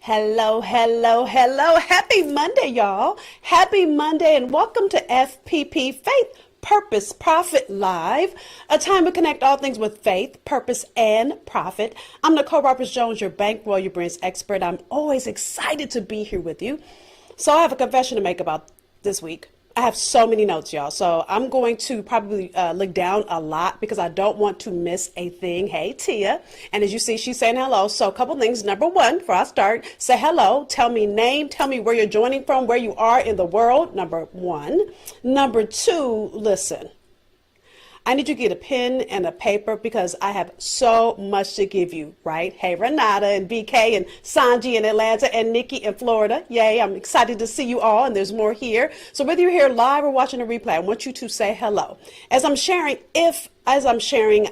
Hello, hello, hello. Happy Monday, y'all. Happy Monday and welcome to FPP Faith, Purpose, Profit Live, a time to connect all things with faith, purpose, and profit. I'm Nicole Roberts-Jones, your bankroll, your brands expert. I'm always excited to be here with you. So I have a confession to make about this week. I have so many notes, y'all. So I'm going to probably look down a lot because I don't want to miss a thing. Hey, Tia. And as you see, she's saying hello. So a couple things. Number one, before I start, say hello. Tell me name. Tell me where you're joining from, where you are in the world. Number one. Number two, listen. I need you to get a pen and a paper because I have so much to give you, right? Hey, Renata and BK and Sanji in Atlanta and Nikki in Florida. Yay, I'm excited to see you all, and there's more here. So whether you're here live or watching a replay, I want you to say hello. As I'm sharing,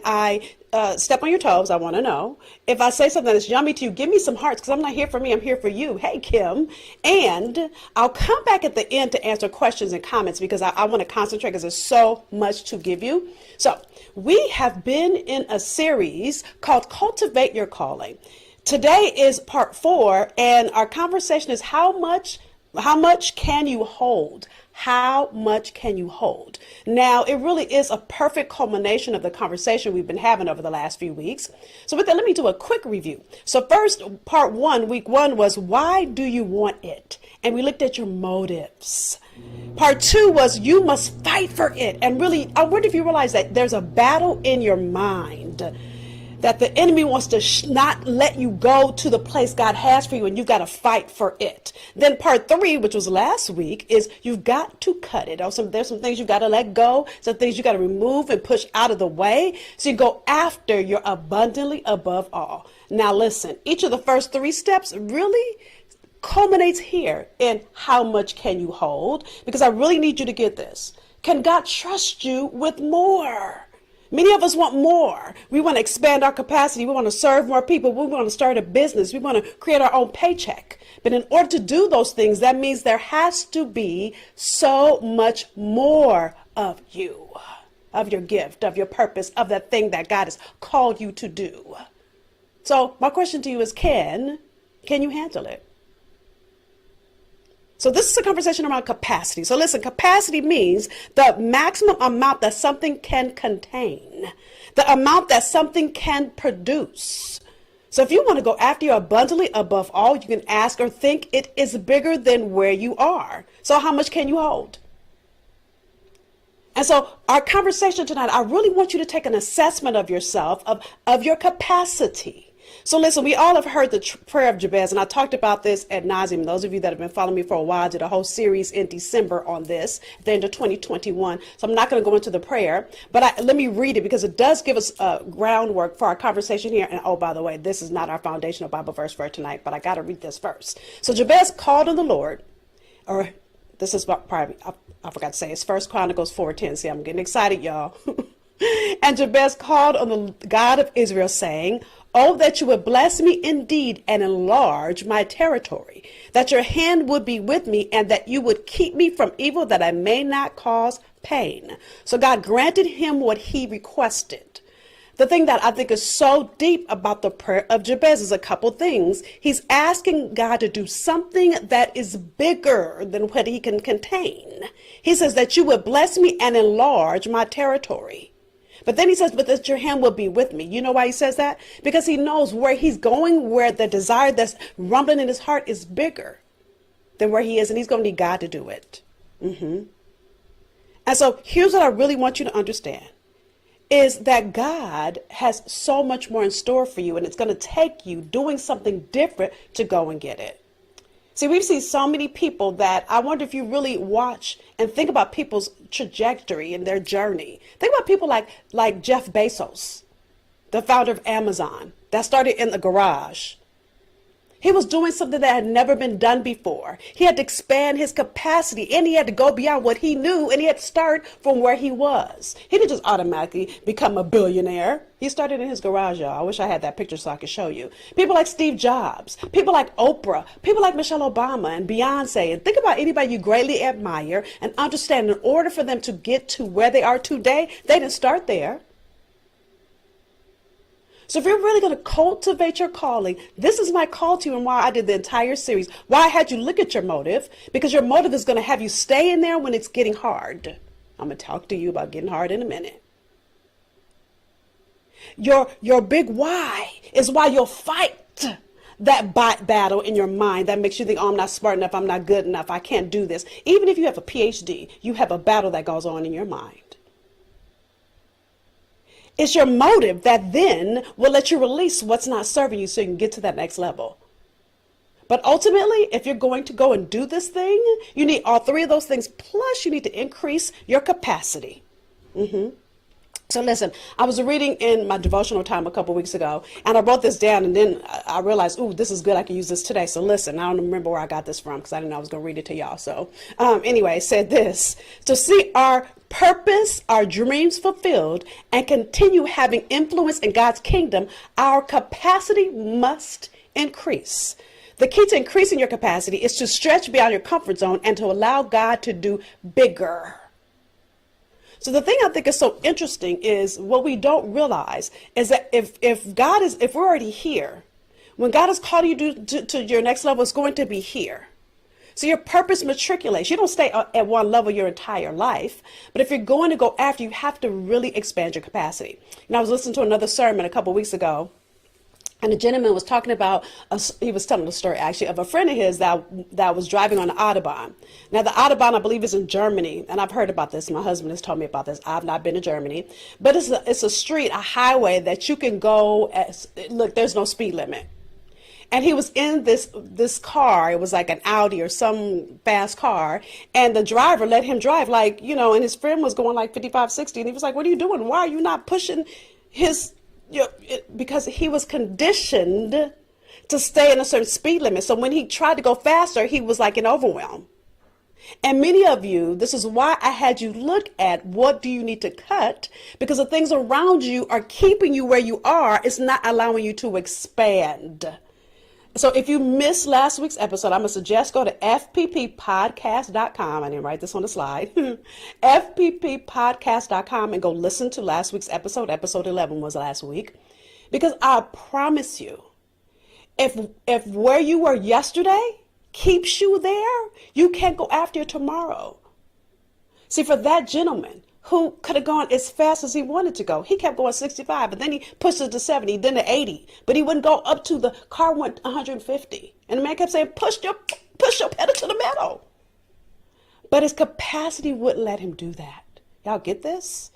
I step on your toes, I want to know. If I say something that's yummy to you, give me some hearts because I'm not here for me, I'm here for you. Hey, Kim. And I'll come back at the end to answer questions and comments because I want to concentrate because there's so much to give you. So we have been in a series called Cultivate Your Calling. Today is part 4, and our conversation is how much can you hold? How much can you hold? Now, it really is a perfect culmination of the conversation we've been having over the last few weeks. So with that, let me do a quick review. So first, part 1, week 1 was, why do you want it? And we looked at your motives. Part 2 was, you must fight for it. And really, I wonder if you realize that there's a battle in your mind, that the enemy wants to not let you go to the place God has for you, and you've got to fight for it. Then part 3, which was last week, is you've got to cut it. There's some things you've got to let go, some things you got to remove and push out of the way, so you go after your abundantly above all. Now listen, each of the first 3 steps really culminates here in how much can you hold, because I really need you to get this. Can God trust you with more? Many of us want more. We want to expand our capacity. We want to serve more people. We want to start a business. We want to create our own paycheck. But in order to do those things, that means there has to be so much more of you, of your gift, of your purpose, of that thing that God has called you to do. So my question to you is, can you handle it? So this is a conversation around capacity. So listen, capacity means the maximum amount that something can contain, the amount that something can produce. So if you want to go after your abundantly above all, you can ask or think it is bigger than where you are. So how much can you hold? And so our conversation tonight, I really want you to take an assessment of yourself, of your capacity. So listen, we all have heard the Prayer of Jabez, and I talked about this ad nauseum. Those of you that have been following me for a while, I did a whole series in December on this at the end of 2021. So I'm not going to go into the prayer, but let me read it because it does give us groundwork for our conversation here. And oh, by the way, this is not our foundational Bible verse for tonight, but I got to read this first. So Jabez called on the Lord, or this is probably, I forgot to say, it's 1 Chronicles 4:10. See, I'm getting excited, y'all. And Jabez called on the God of Israel, saying, oh, that you would bless me indeed and enlarge my territory, that your hand would be with me and that you would keep me from evil, that I may not cause pain. So God granted him what he requested. The thing that I think is so deep about the prayer of Jabez is a couple things. He's asking God to do something that is bigger than what he can contain. He says that you would bless me and enlarge my territory. But then he says, but that your hand will be with me. You know why he says that? Because he knows where he's going, where the desire that's rumbling in his heart is bigger than where he is. And he's going to need God to do it. And so here's what I really want you to understand is that God has so much more in store for you. And it's going to take you doing something different to go and get it. See, we've seen so many people that I wonder if you really watch and think about people's trajectory and their journey. Think about people like Jeff Bezos, the founder of Amazon, that started in the garage. He was doing something that had never been done before. He had to expand his capacity and he had to go beyond what he knew and he had to start from where he was. He didn't just automatically become a billionaire. He started in his garage, y'all. I wish I had that picture so I could show you. People like Steve Jobs, people like Oprah, people like Michelle Obama and Beyonce. And think about anybody you greatly admire and understand in order for them to get to where they are today, they didn't start there. So if you're really going to cultivate your calling, this is my call to you and why I did the entire series. Why I had you look at your motive, because your motive is going to have you stay in there when it's getting hard. I'm going to talk to you about getting hard in a minute. Your big why is why you'll fight that battle in your mind that makes you think, oh, I'm not smart enough, I'm not good enough, I can't do this. Even if you have a PhD, you have a battle that goes on in your mind. It's your motive that then will let you release what's not serving you so you can get to that next level. But ultimately, if you're going to go and do this thing, you need all three of those things. Plus, you need to increase your capacity. So listen, I was reading in my devotional time a couple weeks ago, and I wrote this down, and then I realized, ooh, this is good. I can use this today. So listen, I don't remember where I got this from because I didn't know I was going to read it to y'all. So anyway, it said this: to see our purpose, our dreams fulfilled, and continue having influence in God's kingdom, our capacity must increase. The key to increasing your capacity is to stretch beyond your comfort zone and to allow God to do bigger. So the thing I think is so interesting is what we don't realize is that if we're already here, when God is calling you to your next level, it's going to be here. So your purpose matriculates. You don't stay at one level your entire life, but if you're going to go after, you have to really expand your capacity. And I was listening to another sermon a couple weeks ago, and the gentleman was talking about, he was telling the story actually of a friend of his that was driving on the Autobahn. Now the Autobahn, I believe, is in Germany. And I've heard about this. My husband has told me about this. I've not been to Germany. But it's a street, a highway that you can go, look, there's no speed limit. And he was in this car. It was like an Audi or some fast car. And the driver let him drive like, and his friend was going like 55, 60. And he was like, what are you doing? Why are you not pushing his... because he was conditioned to stay in a certain speed limit. So when he tried to go faster, he was like in overwhelm. And many of you, this is why I had you look at what do you need to cut, because the things around you are keeping you where you are. It's not allowing you to expand. So if you missed last week's episode, I'm going to suggest go to FPPPodcast.com. I didn't write this on the slide. FPPPodcast.com and go listen to last week's episode. Episode 11 was last week. Because I promise you, if where you were yesterday keeps you there, you can't go after it tomorrow. See, for that gentleman who could have gone as fast as he wanted to go, he kept going 65, but then he pushed it to 70, then to 80, but he wouldn't go up to the car went 150. And the man kept saying, push your pedal to the metal. But his capacity wouldn't let him do that. Y'all get this?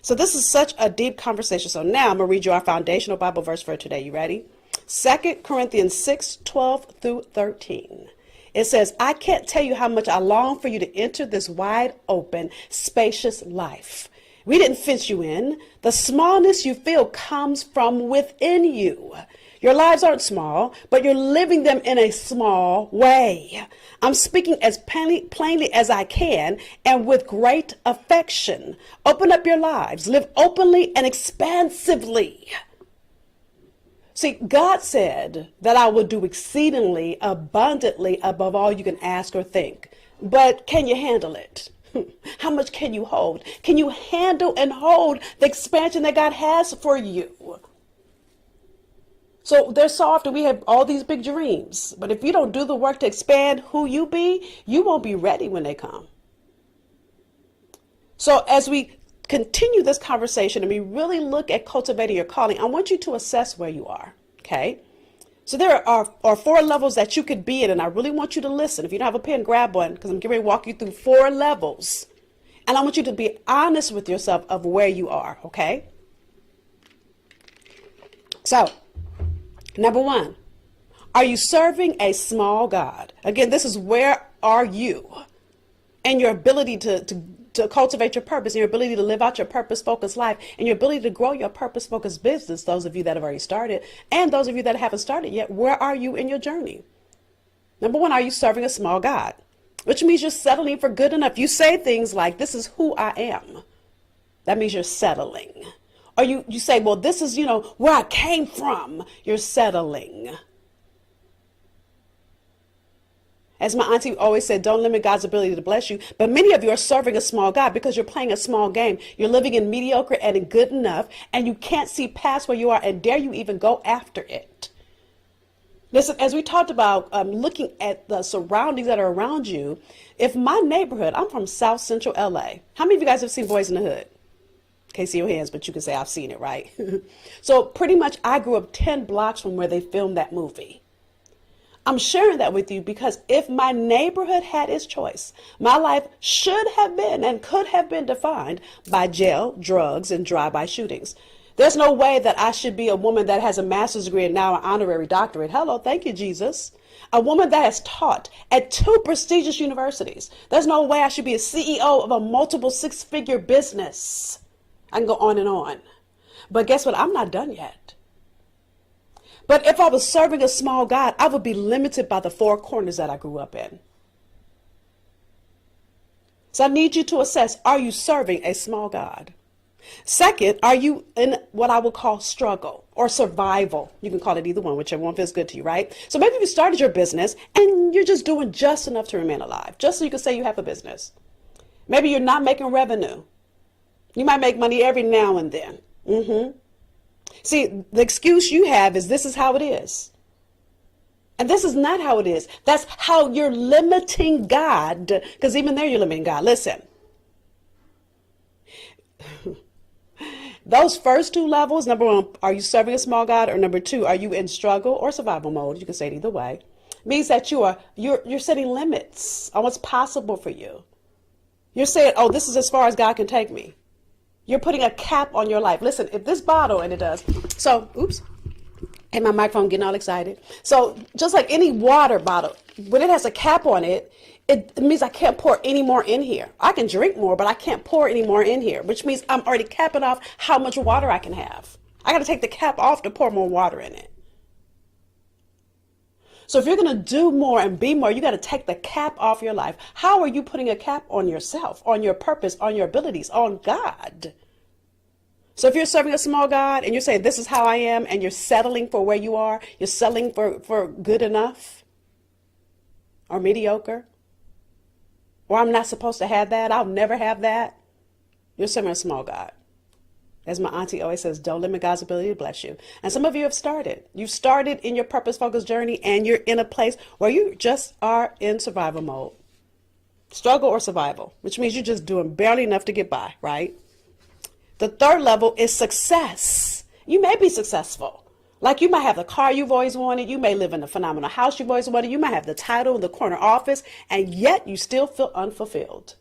So this is such a deep conversation. So now I'm going to read you our foundational Bible verse for today. You ready? 2 Corinthians 6:12-13. It says, I can't tell you how much I long for you to enter this wide open, spacious life. We didn't fence you in. The smallness you feel comes from within you. Your lives aren't small, but you're living them in a small way. I'm speaking as plainly as I can and with great affection. Open up your lives. Live openly and expansively. See, God said that I will do exceedingly abundantly above all you can ask or think. But can you handle it? How much can you hold? Can you handle and hold the expansion that God has for you? So there's so often we have all these big dreams, but if you don't do the work to expand who you be, you won't be ready when they come. So as we continue this conversation and we really look at cultivating your calling, I want you to assess where you are, okay? So there are 4 levels that you could be in, and I really want you to listen. If you don't have a pen, grab one, because I'm getting ready to walk you through 4 levels. And I want you to be honest with yourself of where you are, okay? So, number 1, are you serving a small God? Again, this is where are you and your ability to cultivate your purpose, and your ability to live out your purpose-focused life, and your ability to grow your purpose-focused business, those of you that have already started, and those of you that haven't started yet, where are you in your journey? Number 1, are you serving a small God? Which means you're settling for good enough. You say things like, this is who I am. That means you're settling. Or you say, well, this is, where I came from. You're settling. As my auntie always said, don't limit God's ability to bless you. But many of you are serving a small God because you're playing a small game. You're living in mediocre and in good enough, and you can't see past where you are, and dare you even go after it. Listen, as we talked about looking at the surroundings that are around you, if my neighborhood, I'm from South Central LA. How many of you guys have seen Boys in the Hood? Can't see your hands, but you can say I've seen it, right? So pretty much I grew up 10 blocks from where they filmed that movie. I'm sharing that with you because if my neighborhood had its choice, my life should have been and could have been defined by jail, drugs, and drive-by shootings. There's no way that I should be a woman that has a master's degree and now an honorary doctorate. Hello, thank you, Jesus. A woman that has taught at 2 prestigious universities. There's no way I should be a CEO of a multiple 6-figure business. I can go on and on. But guess what? I'm not done yet. But if I was serving a small God, I would be limited by the 4 corners that I grew up in. So I need you to assess, are you serving a small God? Second, are you in what I would call struggle or survival? You can call it either one, whichever one feels good to you, right? So maybe you started your business and you're just doing just enough to remain alive, just so you can say you have a business. Maybe you're not making revenue. You might make money every now and then. See, the excuse you have is this is how it is. And this is not how it is. That's how you're limiting God, because even there you're limiting God. Listen, those first 2 levels, number 1, are you serving a small God? Or number 2, are you in struggle or survival mode? You can say it either way. Means that you're setting limits on what's possible for you. You're saying, oh, this is as far as God can take me. You're putting a cap on your life. Listen, if this bottle, and it does, so, oops, and my microphone getting all excited. So just like any water bottle, when it has a cap on it, it means I can't pour any more in here. I can drink more, but I can't pour any more in here, which means I'm already capping off how much water I can have. I got to take the cap off to pour more water in it. So if you're going to do more and be more, you got to take the cap off your life. How are you putting a cap on yourself, on your purpose, on your abilities, on God? So if you're serving a small God and you're saying, this is how I am, and you're settling for where you are, you're settling for good enough or mediocre, or I'm not supposed to have that, I'll never have that, you're serving a small God. As my auntie always says, don't limit God's ability to bless you. And some of you have started. You've started in your purpose-focused journey, and you're in a place where you just are in survival mode. Struggle or survival, which means you're just doing barely enough to get by, right? The third level is success. You may be successful. Like you might have the car you've always wanted. You may live in a phenomenal house you've always wanted. You might have the title in the corner office, and yet you still feel unfulfilled.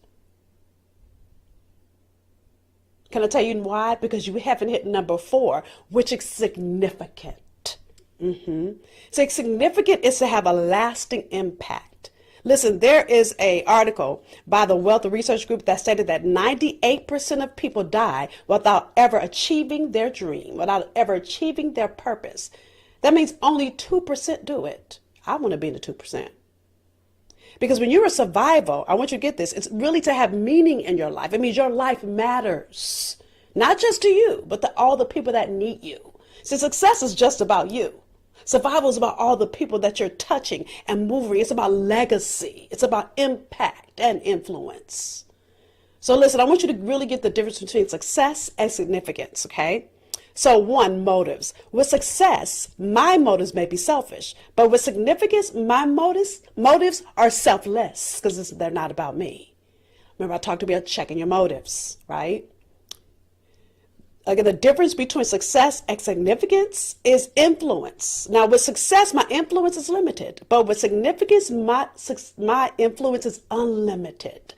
Can I tell you why? Because you haven't hit number 4, which is significant. So significant is to have a lasting impact. Listen, there is an article by the Wealth Research Group that stated that 98% of people die without ever achieving their dream, without ever achieving their purpose. That means only 2% do it. I want to be in the 2%. Because when you're a survival, I want you to get this, it's really to have meaning in your life. It means your life matters, not just to you, but to all the people that need you. See, success is just about you. Survival is about all the people that you're touching and moving. It's about legacy. It's about impact and influence. So listen, I want you to really get the difference between success and significance, okay? So 1, motives. With success, my motives may be selfish, but with significance, my motives are selfless because they're not about me. Remember, I talked about checking your motives, right? Again, the difference between success and significance is influence. Now, with success, my influence is limited, but with significance, my influence is unlimited.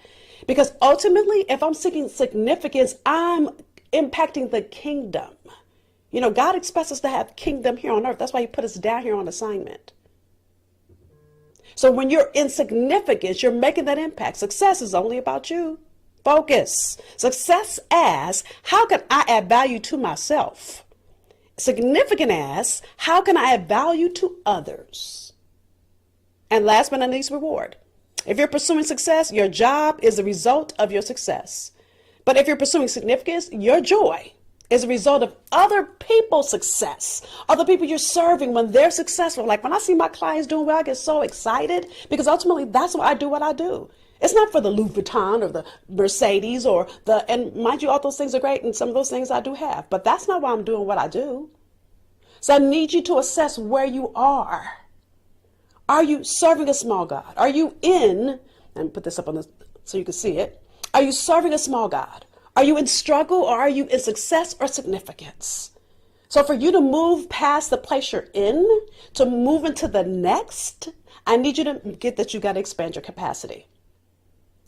Because ultimately, if I'm seeking significance, I'm impacting the kingdom. You know, God expects us to have kingdom here on earth. That's why he put us down here on assignment. So when you're in significance, you're making that impact. Success is only about you. Focus. Success asks, how can I add value to myself? Significant asks, how can I add value to others? And last but not least, reward. If you're pursuing success, your job is the result of your success. But if you're pursuing significance, your joy is a result of other people's success, other people you're serving when they're successful. Like when I see my clients doing well, I get so excited because ultimately that's why I do what I do. It's not for the Louis Vuitton or the Mercedes and mind you, all those things are great and some of those things I do have, but that's not why I'm doing what I do. So I need you to assess where you are. Are you serving a small God? Are you and put this up on this so you can see it. Are you serving a small God? Are you in struggle or are you in success or significance? So for you to move past the place you're in, to move into the next, I need you to get that you got to expand your capacity.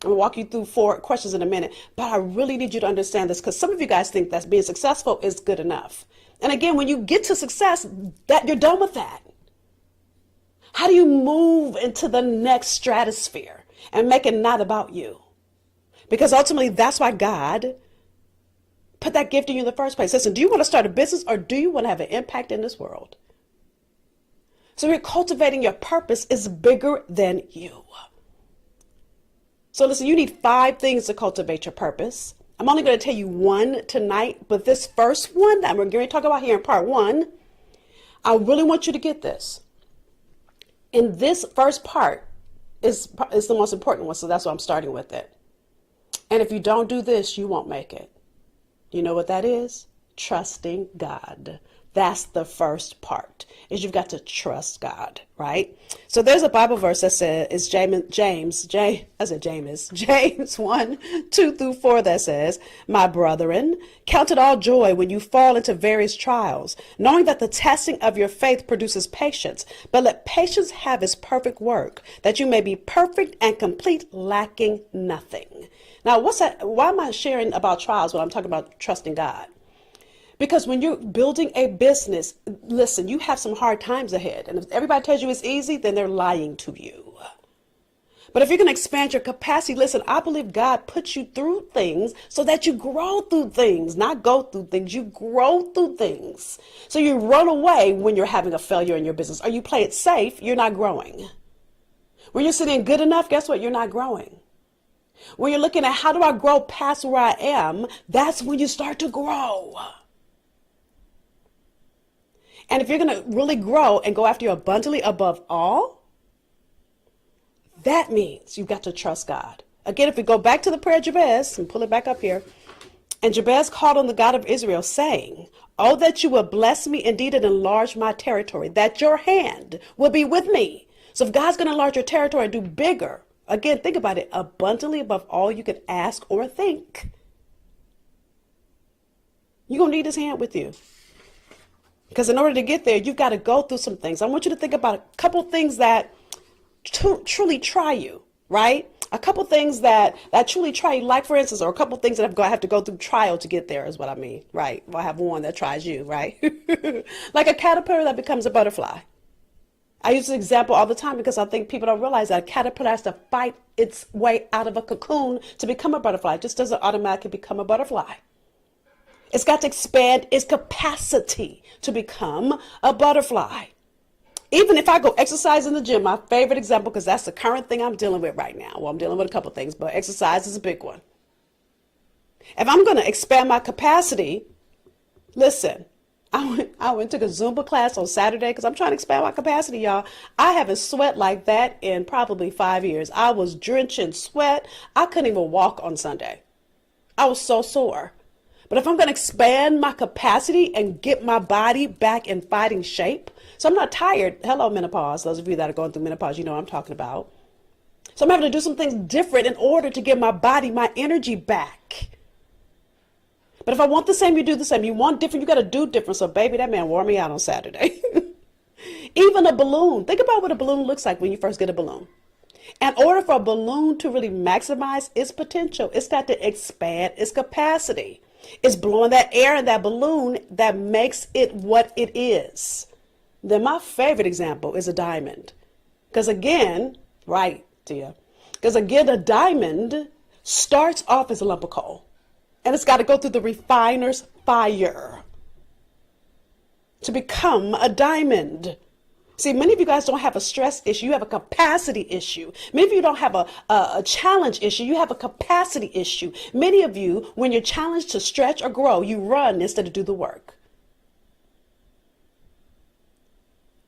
I'm going to walk you through 4 questions in a minute, but I really need you to understand this because some of you guys think that being successful is good enough. And again, when you get to success, that you're done with that. How do you move into the next stratosphere and make it not about you? Because ultimately, that's why God put that gift in you in the first place. Listen, do you want to start a business or do you want to have an impact in this world? So you're cultivating your purpose is bigger than you. So listen, you need 5 things to cultivate your purpose. I'm only going to tell you 1 tonight, but this first one that we're going to talk about here in part 1, I really want you to get this. In this first part is the most important one, so that's why I'm starting with it. And if you don't do this, you won't make it. You know what that is? Trusting God. That's the first part, is you've got to trust God, right? So there's a Bible verse that says, it's James 1:2-4 that says, "My brethren, count it all joy when you fall into various trials, knowing that the testing of your faith produces patience. But let patience have its perfect work, that you may be perfect and complete, lacking nothing." Now, what's that? Why am I sharing about trials when I'm talking about trusting God? Because when you're building a business, listen, you have some hard times ahead. And if everybody tells you it's easy, then they're lying to you. But if you're going to expand your capacity, listen, I believe God puts you through things so that you grow through things, not go through things. You grow through things. So you run away when you're having a failure in your business, or you play it safe, you're not growing. When you're sitting good enough, guess what? You're not growing. When you're looking at how do I grow past where I am, that's when you start to grow. And if you're going to really grow and go after you abundantly above all, that means you've got to trust God. Again, if we go back to the prayer of Jabez and pull it back up here, and Jabez called on the God of Israel saying, "Oh, that you will bless me indeed and enlarge my territory, that your hand will be with me." So if God's going to enlarge your territory and do bigger, again, think about it, abundantly above all you could ask or think, you're going to need his hand with you. Because in order to get there, you've got to go through some things. I want you to think about a couple things that truly try you, right? A couple things that truly try you, like for instance, or a couple things that I have to go through trial to get there is what I mean, right? Well, I have one that tries you, right? Like a caterpillar that becomes a butterfly. I use this example all the time because I think people don't realize that a caterpillar has to fight its way out of a cocoon to become a butterfly. It just doesn't automatically become a butterfly. It's got to expand its capacity to become a butterfly. Even if I go exercise in the gym, my favorite example, because that's the current thing I'm dealing with right now. Well, I'm dealing with a couple of things, but exercise is a big one. If I'm going to expand my capacity, listen, I went to a Zumba class on Saturday because I'm trying to expand my capacity, y'all. I haven't sweat like that in probably 5 years. I was drenching sweat. I couldn't even walk on Sunday. I was so sore. But if I'm going to expand my capacity and get my body back in fighting shape, so I'm not tired. Hello, menopause. Those of you that are going through menopause, you know what I'm talking about. So I'm having to do some things different in order to get my body, my energy back. But if I want the same, you do the same. You want different, you got to do different. So baby, that man wore me out on Saturday. Even a balloon. Think about what a balloon looks like when you first get a balloon. In order for a balloon to really maximize its potential, it's got to expand its capacity. It's blowing that air in that balloon that makes it what it is. Then my favorite example is a diamond. Because again, right, dear? Because again, a diamond starts off as a lump of coal. And it's got to go through the refiner's fire to become a diamond. See, many of you guys don't have a stress issue. You have a capacity issue. Many of you don't have a challenge issue. You have a capacity issue. Many of you, when you're challenged to stretch or grow, you run instead of do the work.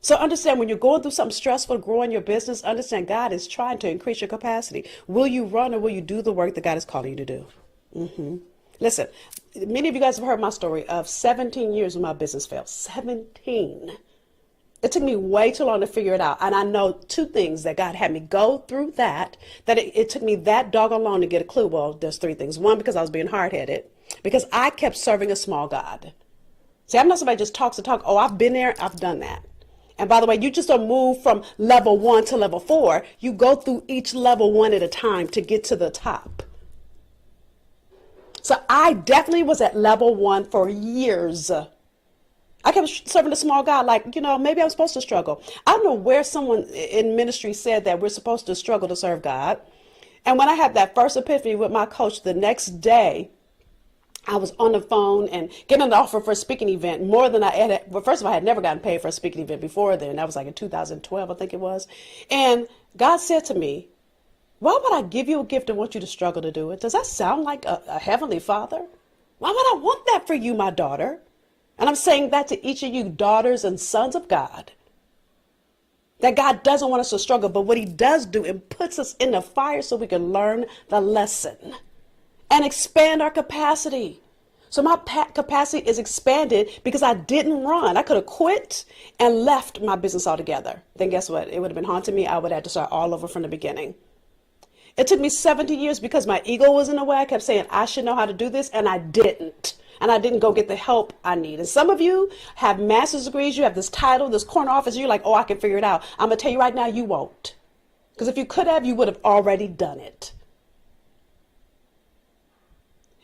So understand, when you're going through something stressful, growing your business, understand God is trying to increase your capacity. Will you run or will you do the work that God is calling you to do? Listen, many of you guys have heard my story of 17 years when my business failed. 17. It took me way too long to figure it out. And I know two things that God had me go through that it took me that doggone long to get a clue. Well, there's three things. One, because I was being hard-headed, because I kept serving a small God. See, I'm not somebody who just talks to talk. Oh, I've been there. I've done that. And by the way, you just don't move from level 1 to level 4. You go through each level one at a time to get to the top. So I definitely was at level 1 for years. I kept serving a small God, like, maybe I'm supposed to struggle. I don't know where someone in ministry said that we're supposed to struggle to serve God. And when I had that first epiphany with my coach, the next day, I was on the phone and getting an offer for a speaking event more than I had. Well, first of all, I had never gotten paid for a speaking event before then. That was like in 2012, I think it was. And God said to me, why would I give you a gift and want you to struggle to do it? Does that sound like a heavenly father? Why would I want that for you, my daughter? And I'm saying that to each of you daughters and sons of God. That God doesn't want us to struggle, but what he does do, it puts us in the fire so we can learn the lesson and expand our capacity. So my capacity is expanded because I didn't run. I could have quit and left my business altogether. Then guess what? It would have been haunting me. I would have to start all over from the beginning. It took me 17 years because my ego was in the way. I kept saying I should know how to do this, and I didn't. And I didn't go get the help I need. And some of you have master's degrees. You have this title, this corner office. And you're like, oh, I can figure it out. I'm going to tell you right now, you won't. Because if you could have, you would have already done it.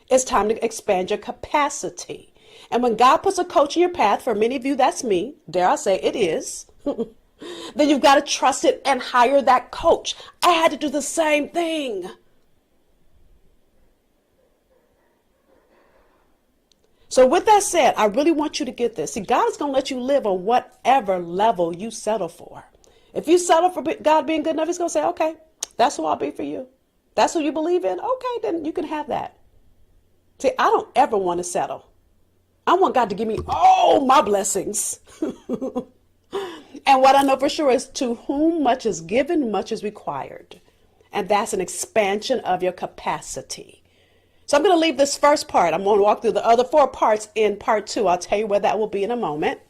It's time to expand your capacity. And when God puts a coach in your path, for many of you, that's me. Dare I say it is. Then you've got to trust it and hire that coach. I had to do the same thing. So with that said, I really want you to get this. See, God is going to let you live on whatever level you settle for. If you settle for God being good enough, he's going to say, okay, that's who I'll be for you. That's who you believe in. Okay, then you can have that. See, I don't ever want to settle. I want God to give me all my blessings. And what I know for sure is to whom much is given, much is required. And that's an expansion of your capacity. So I'm going to leave this first part. I'm going to walk through the other 4 parts in part 2. I'll tell you where that will be in a moment.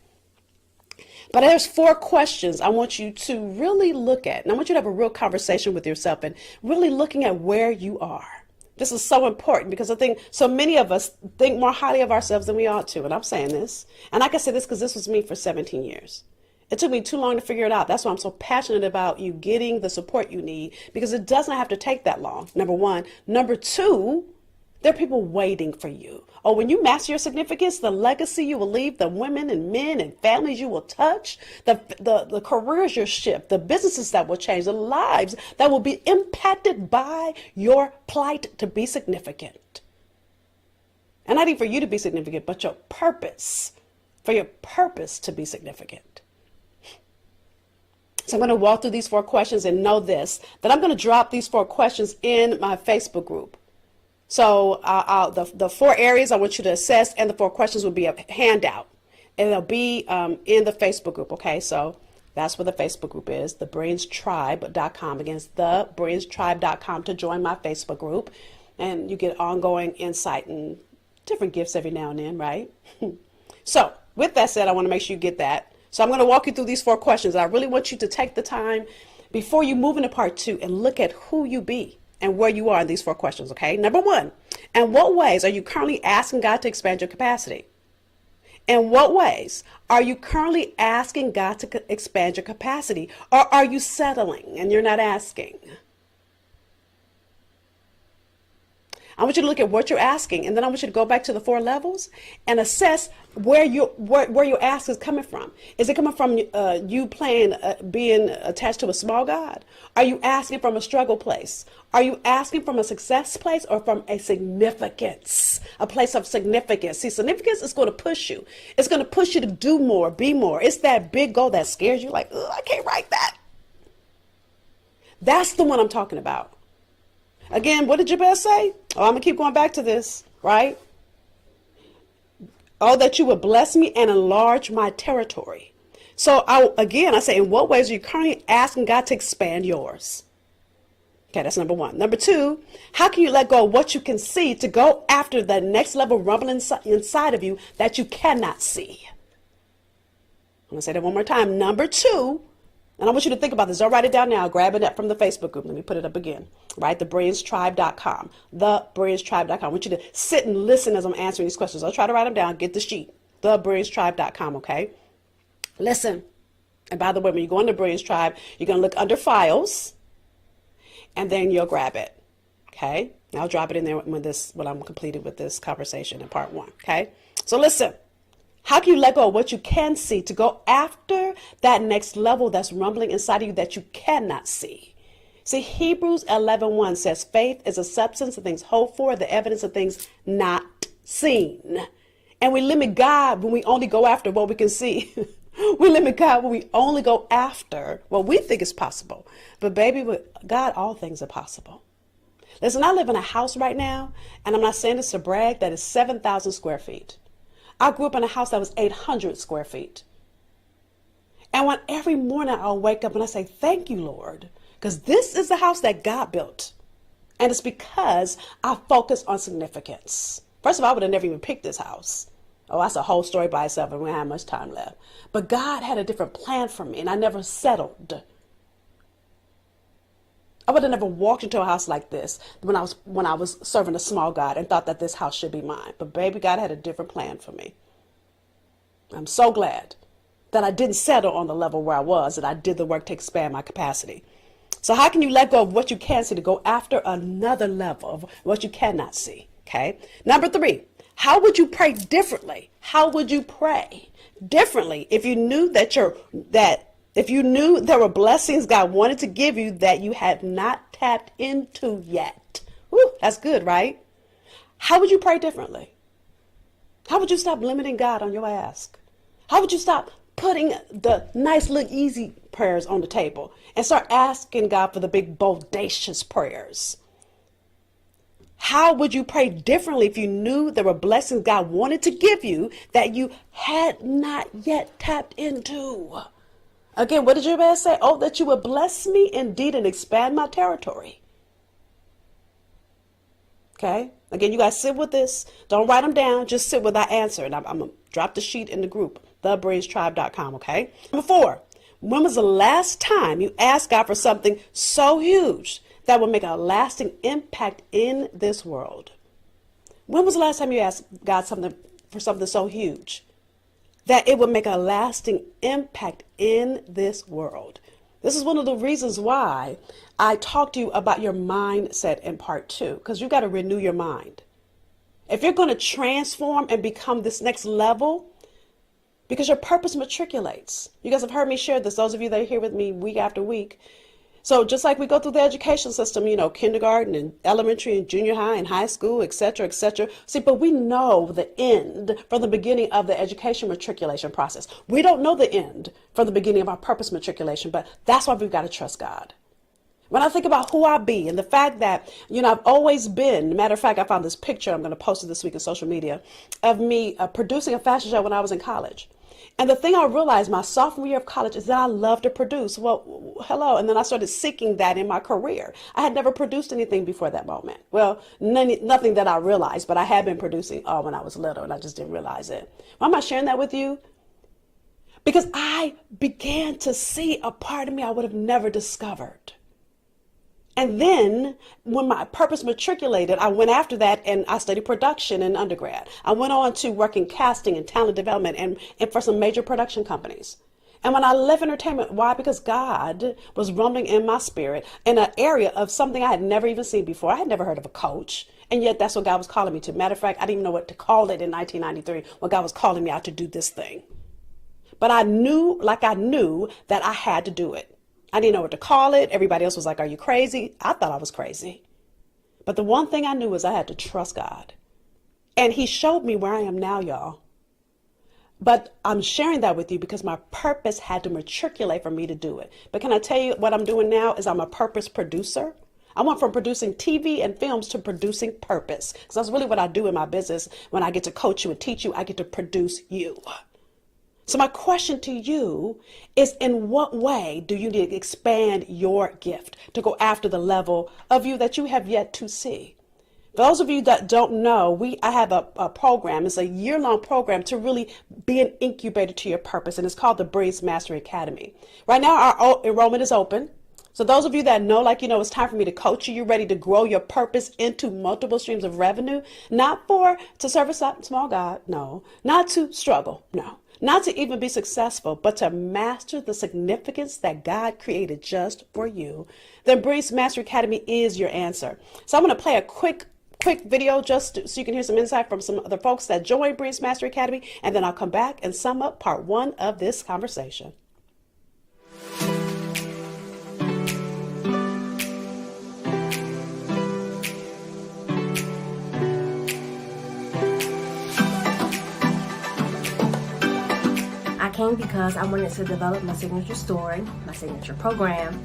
But there's 4 questions I want you to really look at. And I want you to have a real conversation with yourself and really looking at where you are. This is so important because I think so many of us think more highly of ourselves than we ought to. And I'm saying this. And I can say this because this was me for 17 years. It took me too long to figure it out. That's why I'm so passionate about you getting the support you need, because it doesn't have to take that long. Number 1. Number 2, there are people waiting for you. Oh, when you master your significance, the legacy you will leave, the women and men and families you will touch, the careers you'll shift, the businesses that will change, the lives that will be impacted by your plight to be significant. And not even for you to be significant, but your purpose, for your purpose to be significant. So I'm going to walk through these 4 questions and know this, that I'm going to drop these 4 questions in my Facebook group. So the 4 areas I want you to assess and the 4 questions will be a handout. And it'll be in the Facebook group, okay? So that's where the Facebook group is, thebrainstribe.com. Again, it's thebrainstribe.com to join my Facebook group. And you get ongoing insight and different gifts every now and then, right? So with that said, I want to make sure you get that. So I'm going to walk you through these 4 questions. I really want you to take the time before you move into part 2 and look at who you be and where you are in these 4 questions, okay? Number 1, in what ways are you currently asking God to expand your capacity? In what ways are you currently asking God to expand your capacity? Or are you settling and you're not asking? I want you to look at what you're asking, and then I want you to go back to the 4 levels and assess where your ask is coming from. Is it coming from you being attached to a small God? Are you asking from a struggle place? Are you asking from a success place or from a significance, a place of significance? See, significance is going to push you. It's going to push you to do more, be more. It's that big goal that scares you, like, oh, I can't write that. That's the one I'm talking about. Again, what did Jabez say? Oh, I'm going to keep going back to this, right? Oh, that you would bless me and enlarge my territory. So I say, in what ways are you currently asking God to expand yours? Okay, that's number 1. Number 2, how can you let go of what you can see to go after the next level rumbling inside of you that you cannot see? I'm going to say that one more time. Number 2, and I want you to think about this. Don't write it down now. Grab it up from the Facebook group. Let me put it up again. Right? TheBrillianceTribe.com. TheBrillianceTribe.com. I want you to sit and listen as I'm answering these questions. I'll try to write them down. Get the sheet. TheBrillianceTribe.com. Okay? Listen. And by the way, when you go into Brilliance Tribe, you're going to look under Files, and then you'll grab it. Okay? And I'll drop it in there when I'm completed with this conversation in part 1. Okay? So listen. How can you let go of what you can see to go after that next level that's rumbling inside of you that you cannot see? See, Hebrews 11:1 says, faith is a substance of things hoped for, the evidence of things not seen. And we limit God when we only go after what we can see. We limit God when we only go after what we think is possible. But baby, with God, all things are possible. Listen, I live in a house right now, and I'm not saying this to brag, that is 7,000 square feet. I grew up in a house that was 800 square feet. And when every morning I'll wake up and I say, thank you, Lord, because this is the house that God built. And it's because I focus on significance. First of all, I would have never even picked this house. Oh, that's a whole story by itself, and we don't have much time left. But God had a different plan for me, and I never settled. I would have never walked into a house like this when I was serving a small God and thought that this house should be mine. But baby, God had a different plan for me. I'm so glad that I didn't settle on the level where I was, and I did the work to expand my capacity. So how can you let go of what you can see to go after another level of what you cannot see? Okay. Number 3, how would you pray differently? How would you pray differently if you knew if you knew there were blessings God wanted to give you that you had not tapped into yet? Woo, that's good, right? How would you pray differently? How would you stop limiting God on your ask? How would you stop putting the nice little easy prayers on the table and start asking God for the big bodacious prayers? How would you pray differently if you knew there were blessings God wanted to give you that you had not yet tapped into? Again, what did Jabez say? Oh, that you would bless me indeed and expand my territory. Okay. Again, you guys sit with this. Don't write them down. Just sit with that answer. And I'm going to drop the sheet in the group, TheBrillianceTribe.com. Okay. Number 4, when was the last time you asked God for something so huge that will make a lasting impact in this world? When was the last time you asked God for something so huge that it would make a lasting impact in this world? This is one of the reasons why I talked to you about your mindset in part 2, because you got to renew your mind. If you're going to transform and become this next level, because your purpose matriculates. You guys have heard me share this, those of you that are here with me week after week. So just like we go through the education system, kindergarten and elementary and junior high and high school, et cetera, et cetera. See, but we know the end from the beginning of the education matriculation process. We don't know the end from the beginning of our purpose matriculation, but that's why we've got to trust God. When I think about who I be and the fact that, I've always been, matter of fact, I found this picture, I'm going to post it this week on social media, of me producing a fashion show when I was in college. And the thing I realized my sophomore year of college is that I love to produce. Well, hello. And then I started seeking that in my career. I had never produced anything before that moment. Well, nothing that I realized, but I had been producing when I was little and I just didn't realize it. Why am I sharing that with you? Because I began to see a part of me I would have never discovered. And then when my purpose matriculated, I went after that and I studied production in undergrad. I went on to work in casting and talent development and for some major production companies. And when I left entertainment, why? Because God was rumbling in my spirit in an area of something I had never even seen before. I had never heard of a coach. And yet that's what God was calling me to. Matter of fact, I didn't even know what to call it in 1993 when God was calling me out to do this thing. But I knew that I had to do it. I didn't know what to call it. Everybody else was like, are you crazy? I thought I was crazy. But the one thing I knew was I had to trust God. And he showed me where I am now, y'all. But I'm sharing that with you because my purpose had to matriculate for me to do it. But can I tell you what I'm doing now is I'm a purpose producer. I went from producing TV and films to producing purpose. Because that's really what I do in my business. When I get to coach you and teach you, I get to produce you. So my question to you is, in what way do you need to expand your gift to go after the level of you that you have yet to see? Those of you that don't know, I have a program. It's a year-long program to really be an incubator to your purpose, and it's called the Breeze Mastery Academy. Right now, our enrollment is open. So those of you that know, it's time for me to coach you, you're ready to grow your purpose into multiple streams of revenue, not to serve a small God, no, not to struggle, no. Not to even be successful, but to master the significance that God created just for you, then Breeze Mastery Academy is your answer. So I'm going to play a quick video just so you can hear some insight from some other folks that joined Breeze Mastery Academy, and then I'll come back and sum up part 1 of this conversation. Came because I wanted to develop my signature story, my signature program,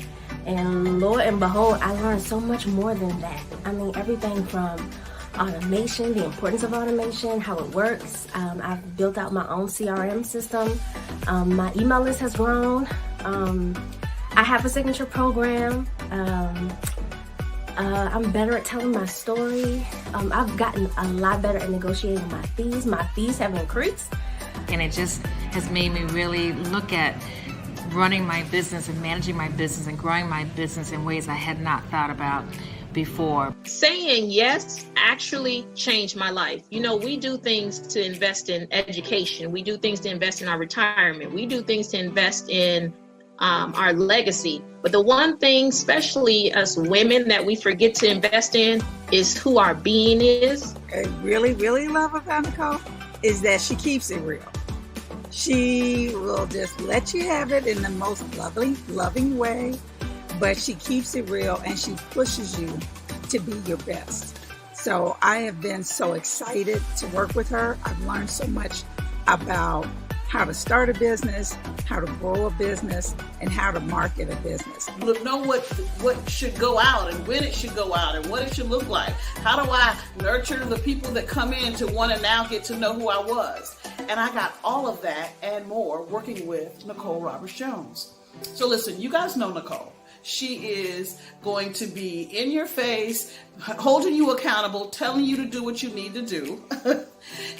and Lord and behold, I learned so much more than that. I mean, everything from automation, the importance of automation, how it works. I've built out my own CRM system. My email list has grown. I have a signature program. I'm better at telling my story. I've gotten a lot better at negotiating my fees. My fees have increased. And it just has made me really look at running my business and managing my business and growing my business in ways I had not thought about before. Saying yes actually changed my life. We do things to invest in education. We do things to invest in our retirement. We do things to invest in our legacy. But the one thing, especially us women, that we forget to invest in is who our being is. I really, really love about Nicole is that she keeps it real. She will just let you have it in the most loving way, but she keeps it real and she pushes you to be your best. So I have been so excited to work with her. I've learned so much about how to start a business, how to grow a business, and how to market a business. Know what should go out and when it should go out and what it should look like. How do I nurture the people that come in to want to now get to know who I was? And I got all of that and more working with Nicole Roberts-Jones. So listen, you guys know Nicole. She is going to be in your face, holding you accountable, telling you to do what you need to do.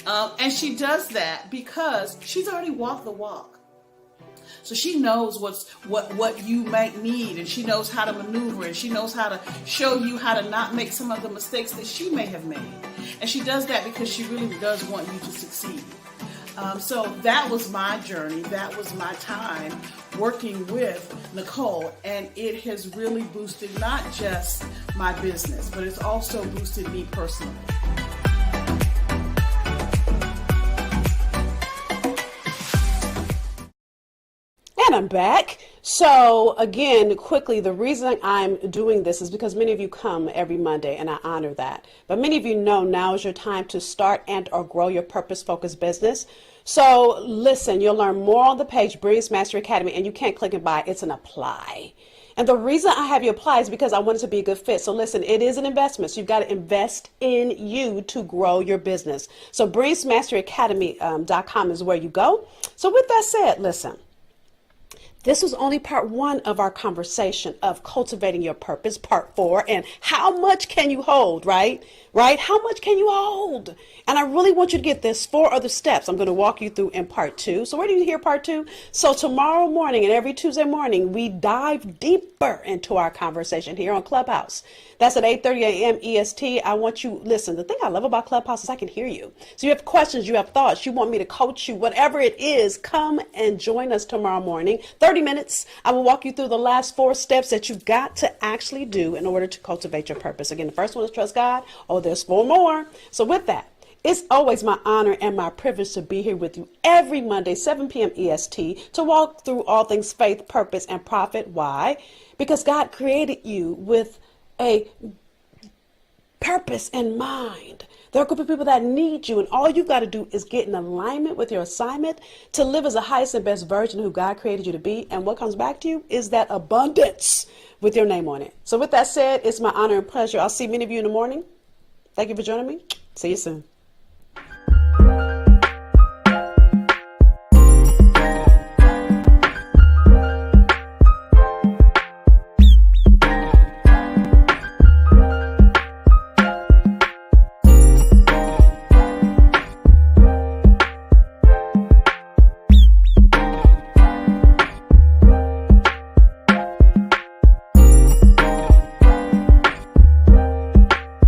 And she does that because she's already walked the walk. So she knows what you might need, and she knows how to maneuver, and she knows how to show you how to not make some of the mistakes that she may have made. And she does that because she really does want you to succeed. So that was my journey. That was my time working with Nicole, and it has really boosted not just my business, but it's also boosted me personally. And I'm back. So again, quickly, the reason I'm doing this is because many of you come every Monday, and I honor that. But many of you know now is your time to start and or grow your purpose-focused business. So listen, you'll learn more on the page, Breeze Mastery Academy, and you can't click and buy. It's an apply. And the reason I have you apply is because I want it to be a good fit. So listen, it is an investment. So you've got to invest in you to grow your business. So breezemasteryacademy.com is where you go. So with that said, listen. This was only part 1 of our conversation of cultivating your purpose, part 4, and how much can you hold, right? How much can you hold? And I really want you to get this 4 other steps I'm going to walk you through in part 2. So where do you hear part 2? So tomorrow morning and every Tuesday morning, we dive deeper into our conversation here on Clubhouse. That's at 8:30 a.m. EST. I want you, listen, the thing I love about Clubhouse is I can hear you. So you have questions, you have thoughts, you want me to coach you, whatever it is, come and join us tomorrow morning, 30 30 minutes. I will walk you through the last 4 steps that you've got to actually do in order to cultivate your purpose. Again, the first one is trust God. Oh, there's 4 more. So with that, it's always my honor and my privilege to be here with you every Monday, 7 p.m. EST, to walk through all things faith, purpose, and profit. Why? Because God created you with a purpose in mind. There are a group of people that need you, and all you've got to do is get in alignment with your assignment to live as the highest and best version of who God created you to be. And what comes back to you is that abundance with your name on it. So with that said, it's my honor and pleasure. I'll see many of you in the morning. Thank you for joining me. See you soon.